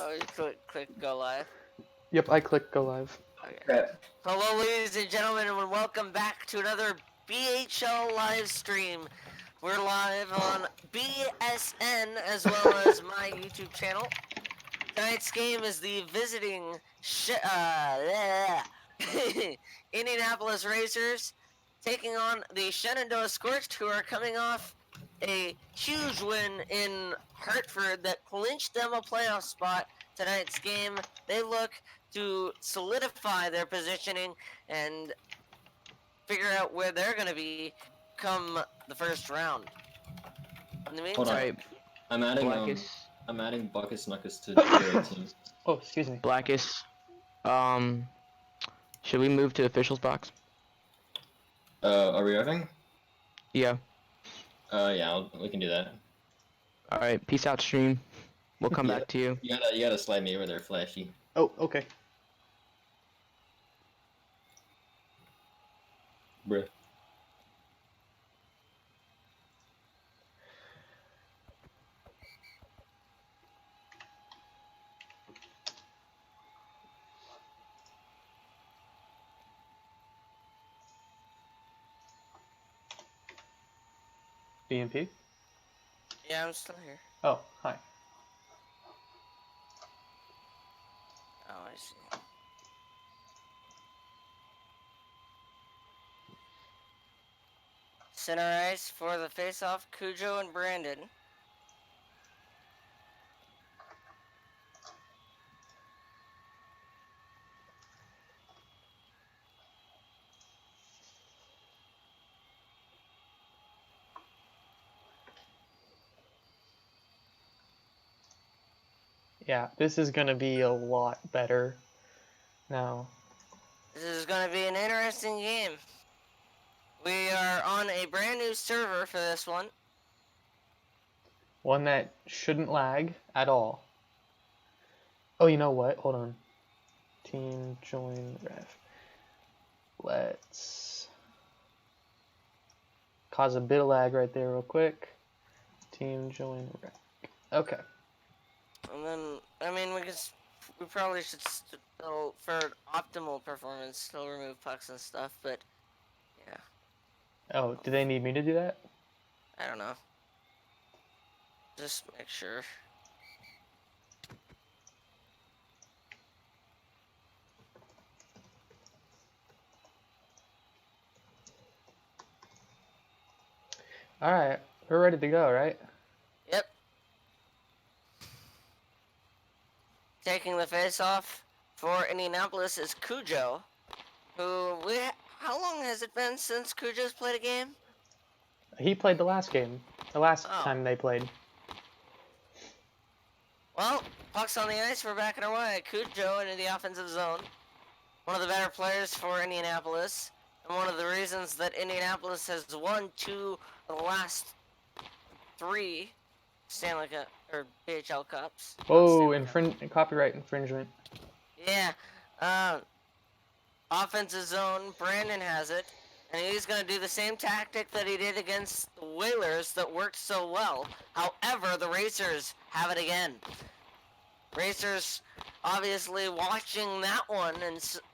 Oh, you click go live. Yep, I clicked go live. Okay. Crap. Hello, ladies and gentlemen, and welcome back to another BHL live stream. We're live on BSN as well as my YouTube channel. Tonight's game is the visiting Indianapolis Racers taking on the Shenandoah Scorched, who are coming off a huge win in Hartford that clinched them a playoff spot. Tonight's game, they look to solidify their positioning and figure out where they're going to be come the first round. In the Hold on. meantime, I'm adding Blackus. I'm adding Buckus Knuckus to the team. Oh, excuse me. Blackus. Should we move to officials box? Are we revving? Yeah. Yeah, we can do that. All right. Peace out, stream. We'll come Yeah. back to you. You gotta slide me over there, Flashee. Oh, okay. Bruh. BNP? yeah, I'm still here. Oh, hi. Oh, I see. Center ice for the face-off, Cujo and Brandon. Yeah, this is gonna be a lot better now. This is going to be an interesting game. We are on a brand new server for this one. One that shouldn't lag at all. Oh, you know what? Hold on. Team join ref. Let's cause a bit of lag right there real quick. Team join ref. Okay. And then, I mean, we probably should still, for optimal performance, still remove pucks and stuff, but yeah, Oh, do they need me to do that? I don't know. Just make sure. Alright, we're ready to go, right? Yep. Taking the face-off for Indianapolis is Cujo, who how long has it been since Cujo's played a game? He played the last game. The last Oh. time they played. Well, pucks on the ice, we're backing our way. Cujo into the offensive zone. One of the better players for Indianapolis, and one of the reasons that Indianapolis has won 2 of the last 3 Stanley Cup or BHL Cups. Whoa, copyright infringement. Yeah. Offensive zone, Brandon has it, and he's going to do the same tactic that he did against the Whalers that worked so well. However, the Racers have it again. Racers obviously watching that one,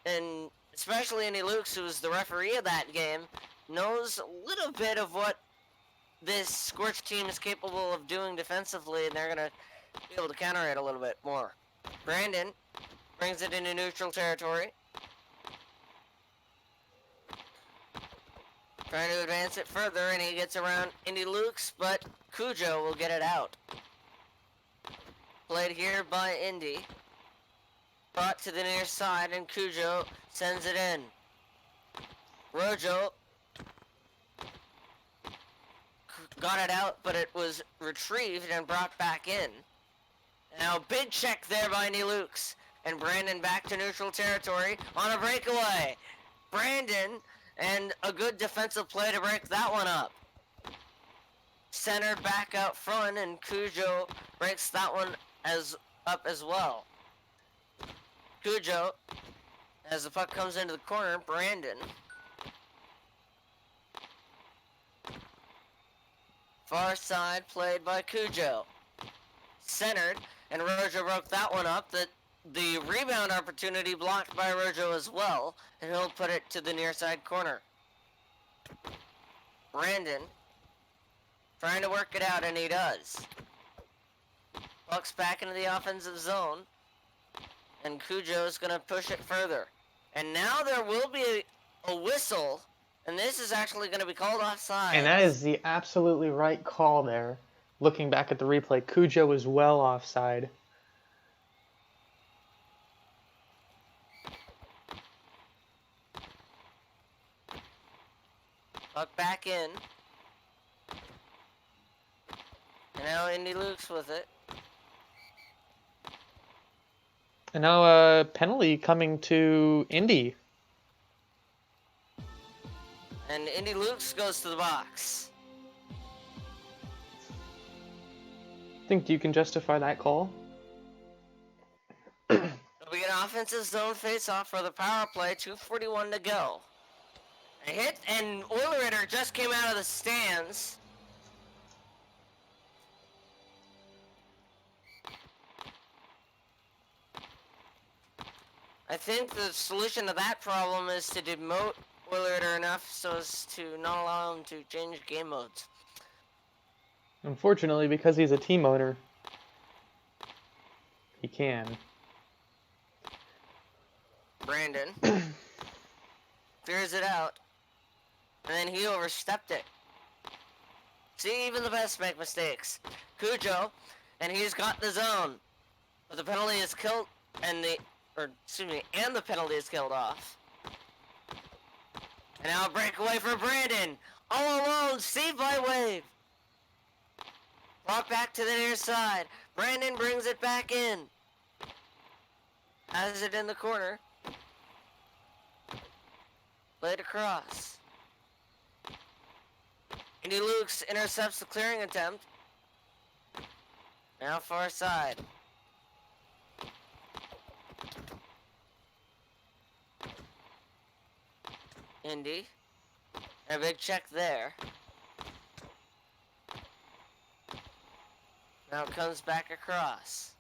and especially Andy Lukes, who's the referee of that game, knows a little bit of what this Scorched team is capable of doing defensively, and they're going to be able to counter it a little bit more. Brandon brings it into neutral territory. Trying to advance it further, and he gets around Indy Lukes, but Cujo will get it out. Played here by Indy. Brought to the near side, and Cujo sends it in. Rojo got it out, but it was retrieved and brought back in. Now, big check there by Indy Lukes. And Brandon back to neutral territory on a breakaway. Brandon, and a good defensive play to break that one up. Centered back out front, and Cujo breaks that one up as well. Cujo, as the puck comes into the corner, Brandon. Far side played by Cujo. Centered, and Rojo broke that one one up that the rebound opportunity blocked by Rojo as well, and he'll put it to the near side corner. Brandon trying to work it out, and he does. Puck's back into the offensive zone, and Cujo's gonna push it further. And now there will be a whistle, and this is actually gonna be called offside. And that is the absolutely right call there. Looking back at the replay, Cujo was well offside. Puck back in. And now Indy Luke's with it. And now a penalty coming to Indy. And Indy Luke's goes to the box. Think you can justify that call? It'll be an offensive zone face-off for the power play. 2:41 to go. A hit, and Oilerator just came out of the stands. I think the solution to that problem is to demote Oilerator enough so as to not allow him to change game modes. Unfortunately, because he's a team owner, he can. Brandon clears it out, and then he overstepped it. See, even the best make mistakes. Cujo, and he's got the zone, but the penalty is killed, and the penalty is killed off. And now a breakaway for Brandon, all alone, saved by Wave. Brought back to the near side. Brandon brings it back in. Has it in the corner. Played across. Indy Luke's intercepts the clearing attempt. Now far side. Indy. And a big check there. Now it comes back across.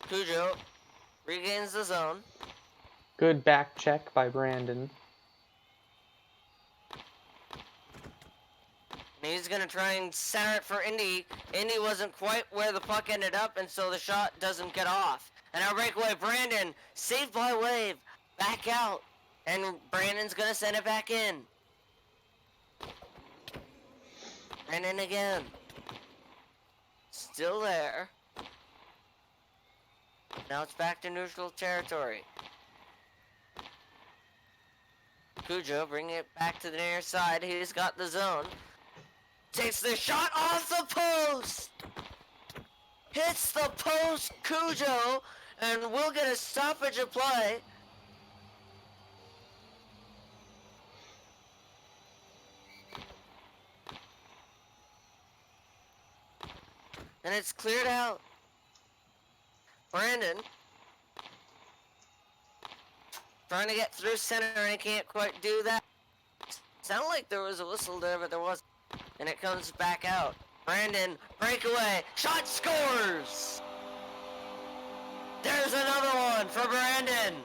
Cujo regains the zone. Good back check by Brandon. And he's going to try and center it for Indy. Indy wasn't quite where the puck ended up, and so the shot doesn't get off. And now breakaway, Brandon, saved by Wave, back out. And Brandon's going to send it back in. Brandon again. Still there. Now it's back to neutral territory. Cujo bringing it back to the near side. He's got the zone. Takes the shot off the post! Hits the post, Cujo, and we'll get a stoppage of play. And it's cleared out. Brandon trying to get through center, and he can't quite do that. Sounded like there was a whistle there, but there wasn't. And it comes back out. Brandon, breakaway, shot, scores! There's another one for Brandon.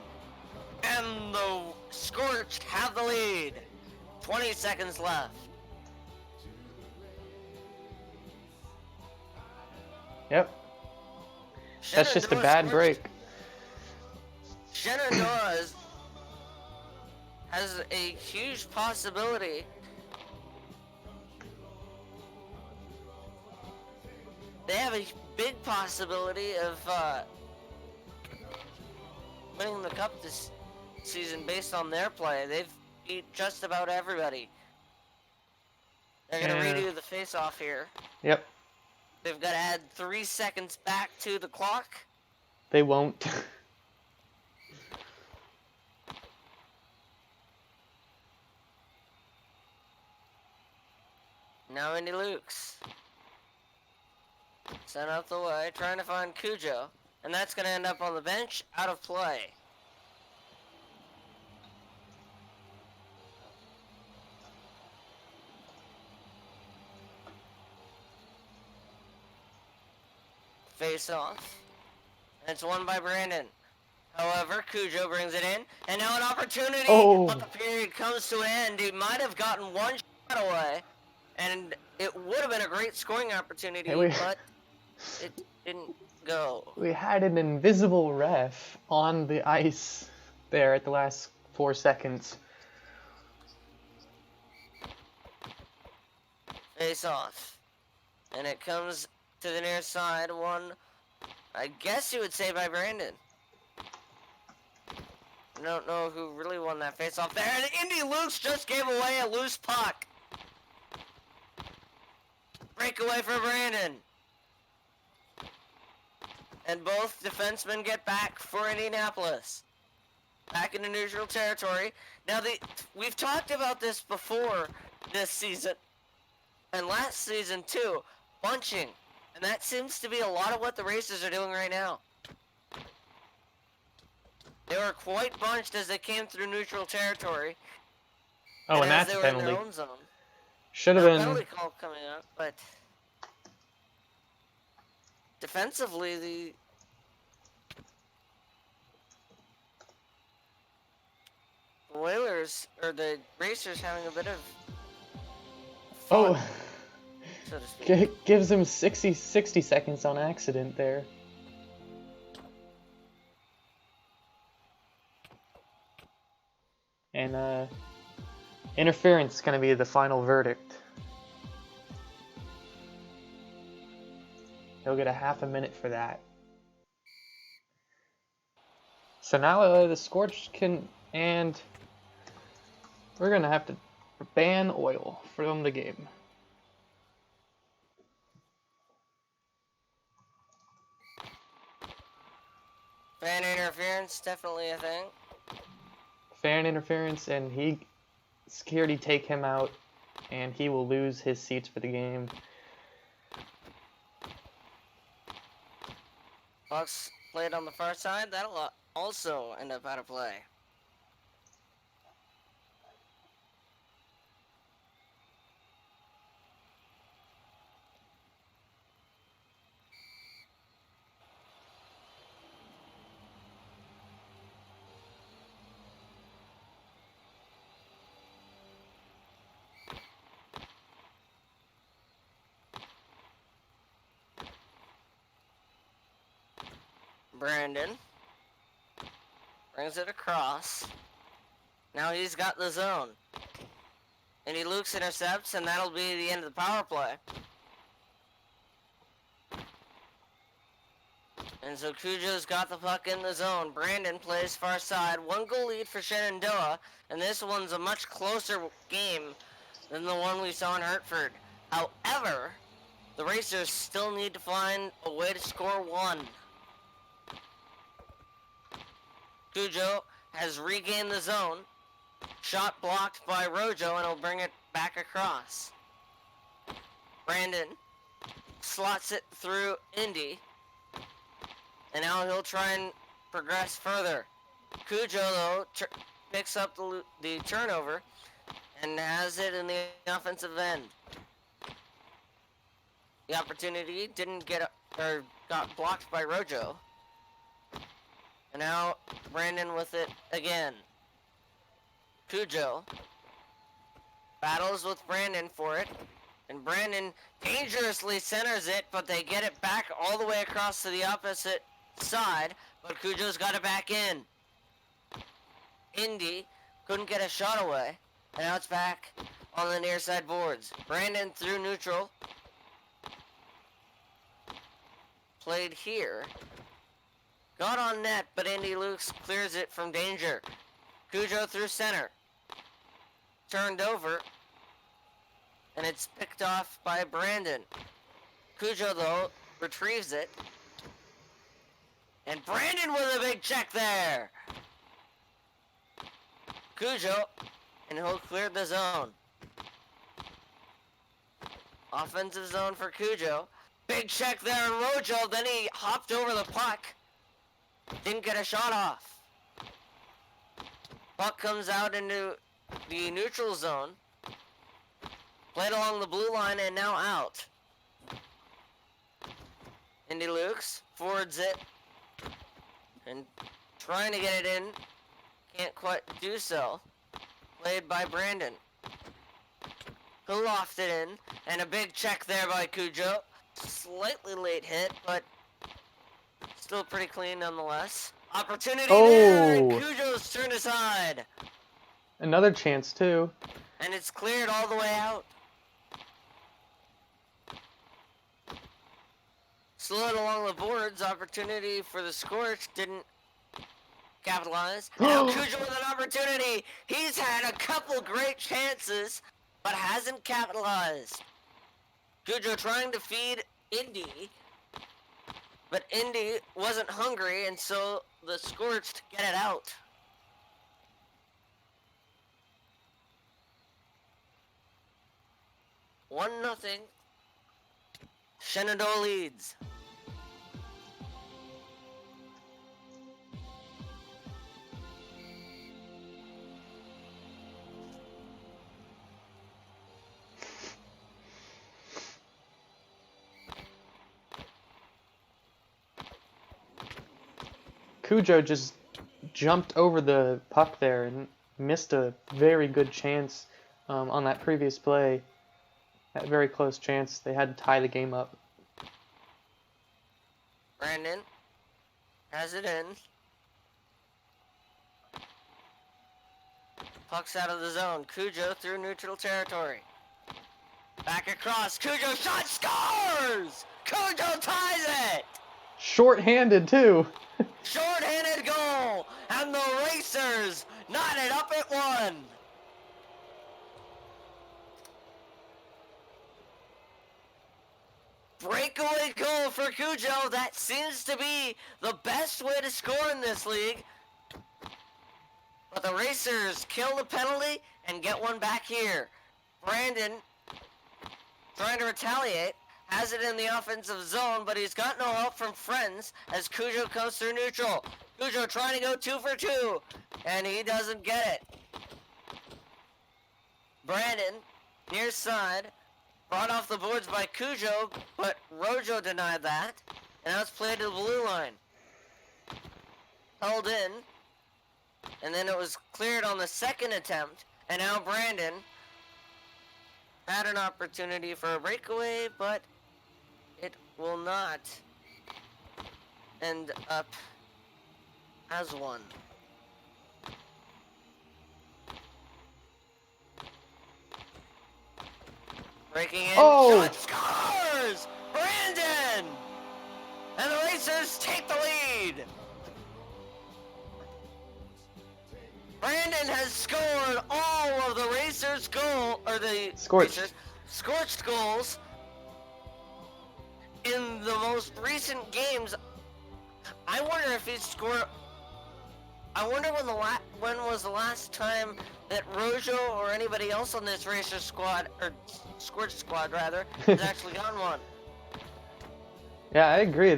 And the Scorched have the lead. 20 seconds left. Yep. That's just a bad break. Shenandoah has a huge possibility. They have a big possibility of winning the cup this season based on their play. They've beat just about everybody. They're going to redo the face-off here. Yep. They've got to add 3 seconds back to the clock. They won't. Now Indy Luke's. Sent out the way, trying to find Cujo. And that's going to end up on the bench, out of play. face off. And it's won by Brandon. However, Cujo brings it in, and now an opportunity, Oh. but the period comes to an end. He might have gotten one shot away, and it would have been a great scoring opportunity, Hey, but it didn't go. We had an invisible ref on the ice there at the last 4 seconds. Face off. And it comes to the near side, one, I guess you would say, by Brandon. I don't know who really won that face off there, and Indy Luke's just gave away a loose puck. Breakaway for Brandon. And both defensemen get back for Indianapolis. Back into neutral territory. Now, we've talked about this before this season. And last season, too. Bunching. And that seems to be a lot of what the Racers are doing right now. They were quite bunched as they came through neutral territory. Oh, and as that's they a were in their penalty. own zone. Should have No been. penalty call coming up, but defensively, the Whalers, or the Racers, having a bit of fun, Oh, so to speak. gives him 60 seconds on accident there. And interference is going to be the final verdict. He'll get a half a minute for that. So now the Scorched can, and we're going to have to ban oil from the game. Fan interference, definitely a thing. Fan interference, and security take him out, and he will lose his seats for the game. Bucks played on the far side. That'll also end up out of play. Brandon brings it across. Now he's got the zone. And Luke's intercepts, and that'll be the end of the power play. And so Cujo's got the puck in the zone. Brandon plays far side. 1-goal lead for Shenandoah, and this one's a much closer game than the one we saw in Hartford. However, the Racers still need to find a way to score one. Cujo has regained the zone. Shot blocked by Rojo, and he'll bring it back across. Brandon slots it through Indy. And now he'll try and progress further. Cujo, though, picks up the turnover and has it in the offensive end. The opportunity got blocked by Rojo. And now Brandon with it again. Cujo battles with Brandon for it. And Brandon dangerously centers it, but they get it back all the way across to the opposite side. But Cujo's got it back in. Indy couldn't get a shot away. And now it's back on the near side boards. Brandon through neutral. Played here. Got on net, but Indy Lukes clears it from danger. Cujo through center. Turned over. And it's picked off by Brandon. Cujo, though, retrieves it. And Brandon with a big check there. Cujo, and he'll clear the zone. Offensive zone for Cujo. Big check there on Rojo, then he hopped over the puck. Didn't get a shot off. Puck comes out into the neutral zone. Played along the blue line and now out. Indy Lukes forwards it. And trying to get it in. Can't quite do so. Played by Brandon. Who lofted it in. And a big check there by Cujo. Slightly late hit, but still pretty clean nonetheless. Opportunity there, and Oh! Cujo's turned aside. Another chance, too. And it's cleared all the way out. Slowed along the boards, opportunity for the Scorched, didn't capitalize. And now Cujo with an opportunity. He's had a couple great chances, but hasn't capitalized. Cujo trying to feed Indy, but Indy wasn't hungry, and so the Scorched get it out. One nothing. Shenandoah leads. Cujo just jumped over the puck there and missed a very good chance on that previous play. That very close chance. They had to tie the game up. Brandon has it in. Puck's out of the zone. Cujo through neutral territory. Back across. Cujo shot, scores! Cujo ties it! Short-handed, too. Short-handed goal, and the Racers knotted up at one. Breakaway goal for Cujo. That seems to be the best way to score in this league. But the Racers kill the penalty and get one back here. Brandon trying to retaliate. Has it in the offensive zone, but he's got no help from friends as Cujo comes through neutral. Cujo trying to go 2 for 2, and he doesn't get it. Brandon, near side, brought off the boards by Cujo, but Rojo denied that, and now it's played to the blue line. Held in, and then it was cleared on the second attempt, and now Brandon had an opportunity for a breakaway, but it will not end up as one. Breaking in, Oh! shot, scores! Brandon! And the Racers take the lead! Brandon has scored all of the Racers' Scorched. Scorched goals in the most recent games. I wonder if he's scored. I wonder when was the last time that Rojo or anybody else on this Racer squad, or Scorched squad rather, has actually gotten one. Yeah, I agree.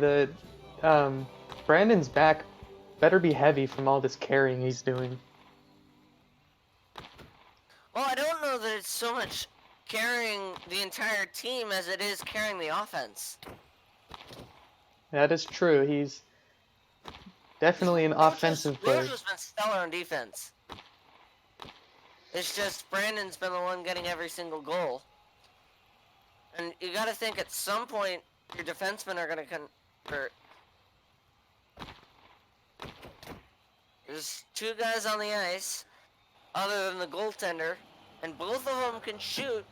Brandon's back better be heavy from all this carrying he's doing. Well, I don't know that it's so much carrying the entire team as it is carrying the offense. That is true. He's definitely an offensive player. Rojo's been stellar on defense. It's just Brandon's been the one getting every single goal. And you gotta think at some point your defensemen are gonna convert. There's two guys on the ice, other than the goaltender, and both of them can shoot.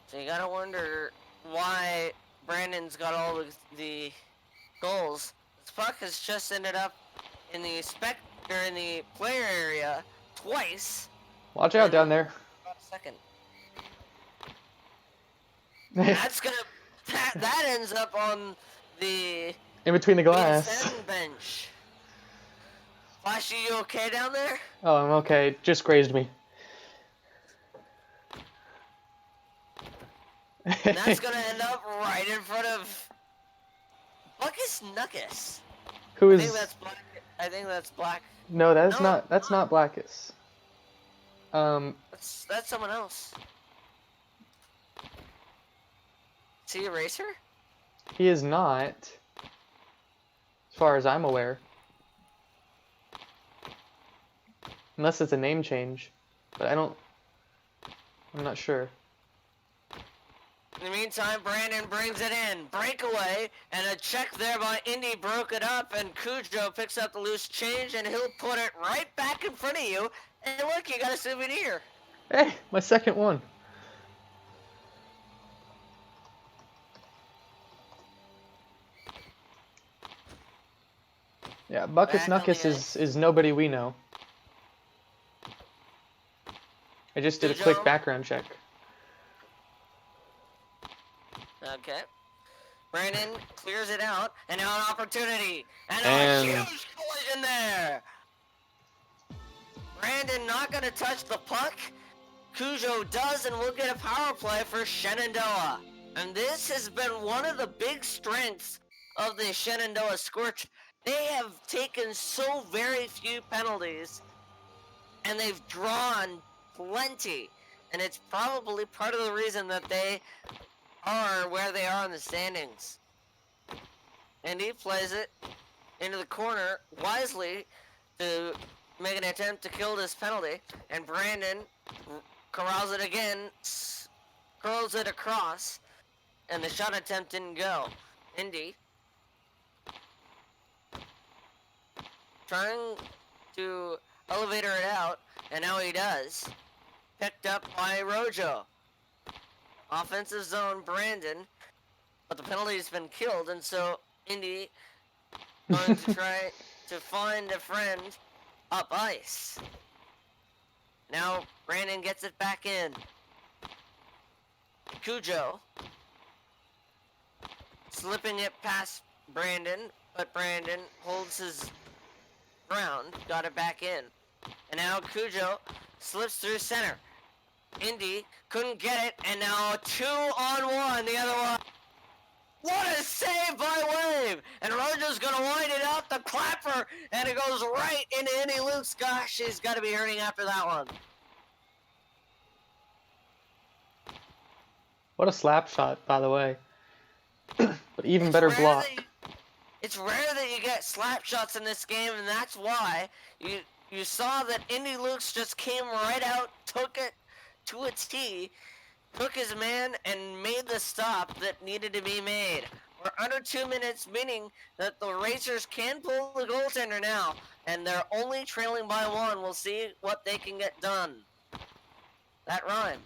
So you gotta wonder why Brandon's got all the goals. This puck has just ended up in the in the player area twice. Watch out down there. About a second. That's gonna that ends up on the In between the glass. seven bench. Flashee, you okay down there? Oh, I'm okay. Just grazed me. And that's gonna end up right in front of Buckus Nuckus. Who I is? think that's black. I think that's black. No, that's No, not. That's not Blackus. That's someone else. Is he a racer? He is not, as far as I'm aware. Unless it's a name change. But I'm not sure. In the meantime, Brandon brings it in. Breakaway, and a check there by Indy broke it up, and Cujo picks up the loose change, and he'll put it right back in front of you. And look, you got a souvenir. Hey, my second one. Yeah, Buckus Back on the Knuckus is nobody we know. I just did a quick Cujo. background check. Okay. Brandon clears it out, and now an opportunity. And And- a huge collision there. Brandon not going to touch the puck. Cujo does, and we'll get a power play for Shenandoah. And this has been one of the big strengths of the Shenandoah Scorched. They have taken so very few penalties, and they've drawn plenty. And it's probably part of the reason that they are where they are in the standings. And he plays it into the corner wisely to make an attempt to kill this penalty. And Brandon corrals it again, curls it across, and the shot attempt didn't go. Indy trying to elevator it out, and now he does. Picked up by Rojo. Offensive zone, Brandon, but the penalty's been killed, and so Indy going to try to find a friend up ice. Now Brandon gets it back in. Cujo slipping it past Brandon, but Brandon holds his ground, got it back in. And now Cujo slips through center. Indy couldn't get it, and now a 2-on-1 the other one. What a save by Wave! And Rojo's gonna wind it out the clapper, and it goes right into Indy Luke's. Gosh, he's gotta be hurting after that one. What a slap shot, by the way. But even better It's rare block. that it's rare that you get slap shots in this game, and that's why you saw that Indy Luke's just came right out, took it to a tee, took his man, and made the stop that needed to be made. We're under 2 minutes, meaning that the Racers can pull the goaltender now, and they're only trailing by 1. We'll see what they can get done. That rhymed.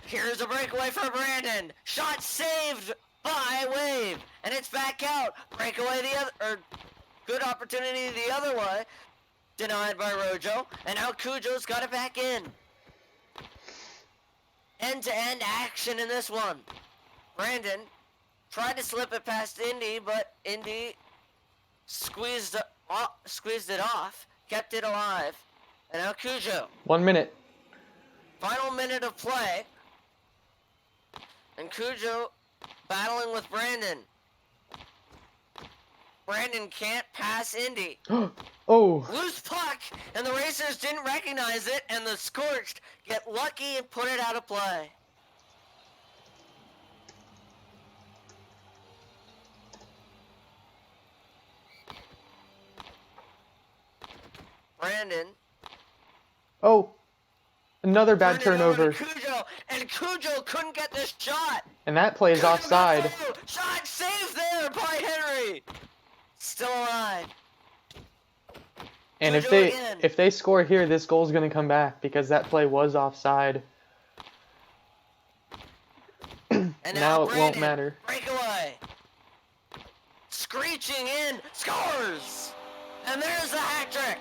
Here's a breakaway for Brandon. Shot saved by Wave, and it's back out. Breakaway the other, or good opportunity the other way. Denied by Rojo, and now Cujo's got it back in. End-to-end action in this one. Brandon tried to slip it past Indy, but Indy squeezed it off, kept it alive. And now Cujo. 1 minute. Final minute of play. And Cujo battling with Brandon. Brandon can't pass Indy. Oh, Loose puck, and the Racers didn't recognize it, and the Scorched get lucky and put it out of play. Brandon. oh. Another bad turned it over turnover. to Cujo, and Cujo couldn't get this shot. And that play is Cujo got offside. through. Shot saved there by Henry. Still alive. And Cujo again. if they score here, this goal's gonna come back because that play was offside. And Now it won't Brandon, matter. breakaway. Screeching in, scores! And there's the hat trick.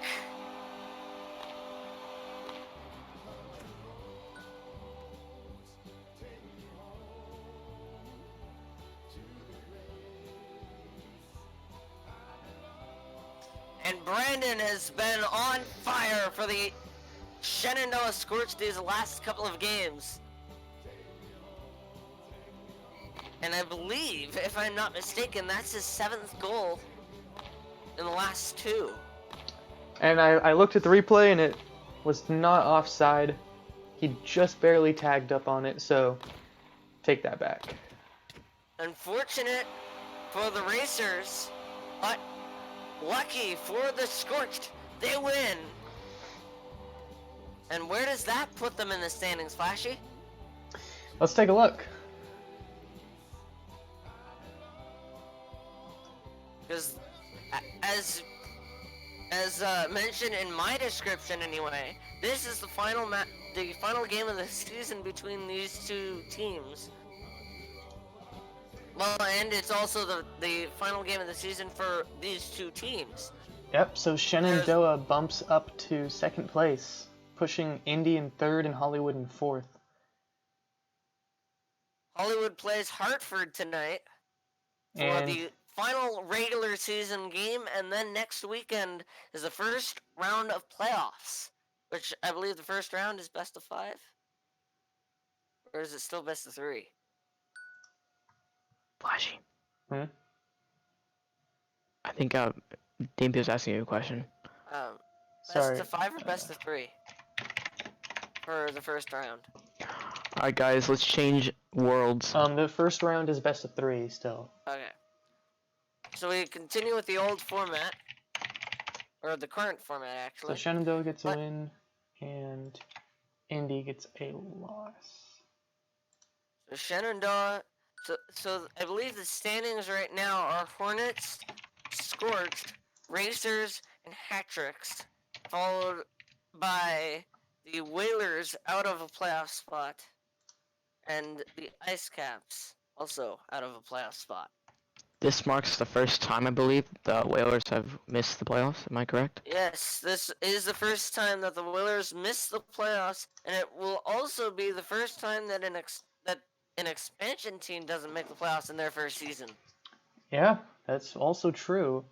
And Brandon has been on fire for the Shenandoah Scorched these last couple of games. And I believe, if I'm not mistaken, that's his 7th goal in the last 2. And I looked at the replay and it was not offside. He just barely tagged up on it, so take that back. Unfortunate for the Racers, but lucky for the Scorched. They win. And where does that put them in the standings, Flashee? Let's take a look. Because as mentioned in my description anyway, this is the final game of the season between these two teams. Well, and it's also the final game of the season for these two teams. Yep, so Shenandoah bumps up to second place, pushing Indy in third and Hollywood in fourth. Hollywood plays Hartford tonight for And the final regular season game, and then next weekend is the first round of playoffs, which I believe the first round is best of 5? Or is it still best of 3? Flashee. Hmm? I think Dimpy was asking you a question. sorry. Best of 5 or best of 3? For the first round. Alright guys, let's change worlds. The first round is best of 3 still. Okay. So we continue with the old format. Or the current format, So actually. Shenandoah gets a win, and Indy gets a loss. So Shenandoah... So I believe the standings right now are Hornets, Scorched, Racers, and Hat-Tricks, followed by the Whalers out of a playoff spot, and the Ice Caps also out of a playoff spot. This marks the first time, I believe, the Whalers have missed the playoffs. Am I correct? Yes, this is the first time that the Whalers missed the playoffs, and it will also be the first time that an expansion team doesn't make the playoffs in their first season. Yeah, that's also true.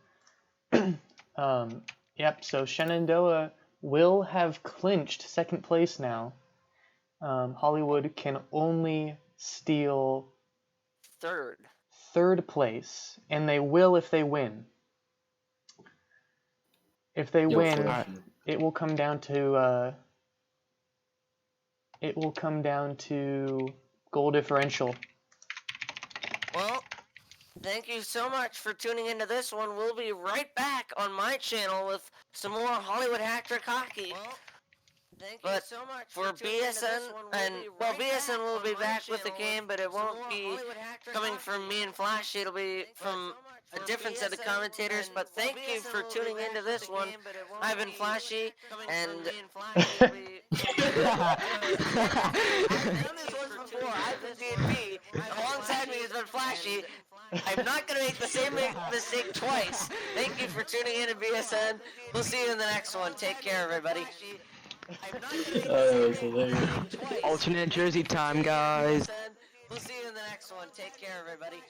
Yep, so Shenandoah will have clinched second place now. Hollywood can only steal third place, and they will if they win. If they win, Flashy. it will come down to goal differential. Well, thank you so much for tuning into this one. We'll be right back on my channel with some more Hollywood Hat-Trick Hockey. Well, thank But you so much for tuning into this BSN, one. and We'll be right BSN will back be on my back with the channel game, but it some won't more be Hollywood Hat-Trick coming Hockey. from me and Flashee. It'll be from a different set of commentators. But thank you for tuning into this one. I've been Flashee, and I've done this once before. I've been D&B. Alongside me has been Flashee. I'm not gonna make the same mistake twice. Thank you for tuning in to BSN. We'll see you in the next one. Take care, everybody. Oh, that's hilarious. Alternate jersey time, guys. We'll see you in the next one. Take care, everybody.